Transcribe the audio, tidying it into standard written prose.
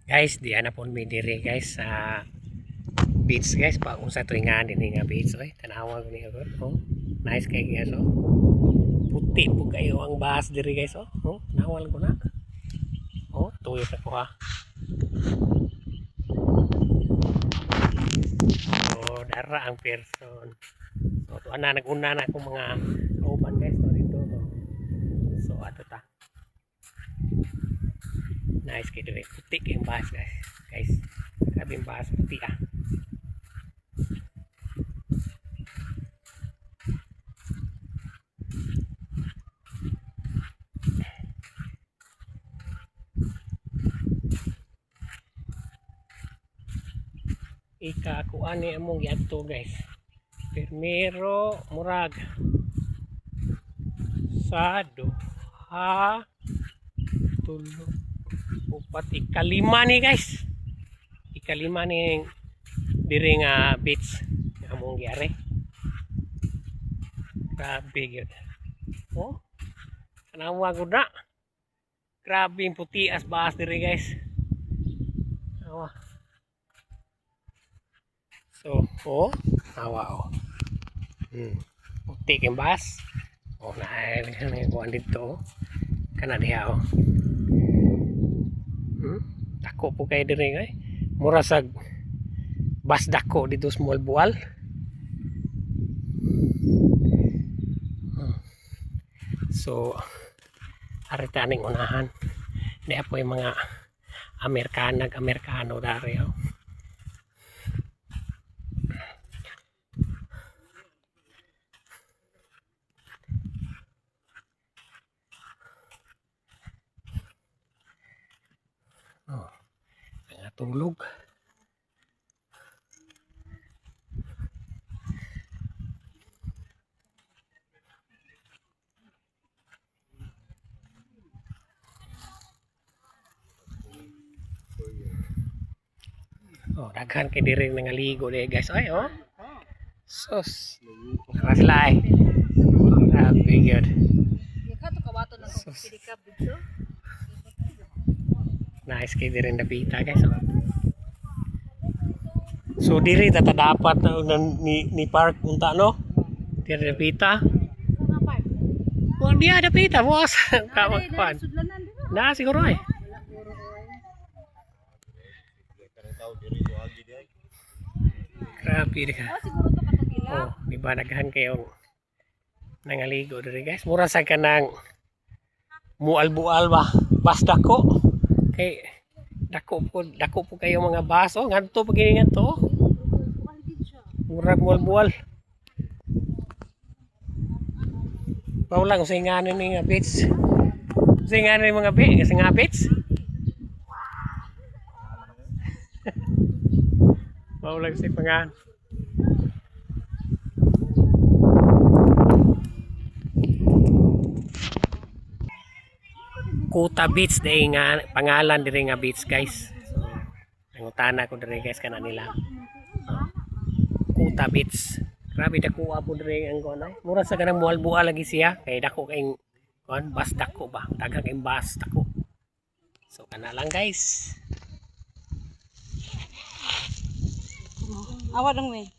Guys, di ana pon mi diri guys sa beach guys, pa unsa tuingan dinhi nga beach oy. Tanawa ko ni ako. Oh. Nice kay guys oh. Puti po kayo ang bahas diri guys oh. Oh, nawal ko na. Oh, tuyo sa ko ha. Oh, dara ang person. So, to ana naguna na akong mga kauban guys so dito. So, ato ta. Nice kayo diri. Puti kayong bahas guys. Guys, grabe yung bahas puti ah. Ikakuan ni among giadto guys. Primero murag sa duha tulo upat ikalima ni guys. Ikalima ni diri nga beach nga among giari. Grabe gyud. Oh. Tanawa gud na. Grabe yung puti as bahas diri guys. Awa. So, oh, awa oh. Puti kayong bahas. Oh, na kuan dito. Kana diha oh. Dako po kayo diri guys. Mura sa bas dako dito small bual. So, arita ning unahan. Di po yung mga Amerikano dari oh. Oh, tulog. Oh, daghan kay diri nangaligo diri guys. Ay oh. Sus. Para sila ay. Grabe gyud. Nice kay diri napita guys. Oh. So diri tata dapat ni park unta no. Diri napita. Oh, dia napita bos. Kawan. Na siguro ay. Grabe ka. Oh, di ba naghan kayo nangaligo diri guys. Mura sa kanang mual-bual ba. Basta ko. Kay dako po kayo mga baso. Ngadto pag giningan to. Murag mual-bual. Paulang sa inganan ni nga beach. Sa inganan ni mga beach. Kasi nga beach. Paulang sa pangan. Kuta Beach dahil nga pangalan diri nga beach guys. So, nangutana ko diri guys kana nila. Kuta Beach. Grabe dako po diri ang kuan ay. Mura sa kanang mual-bual lagi siya kay dako kay kuan bas dako ba. Daghang kay bas dako. So kana lang guys. Awat dong we.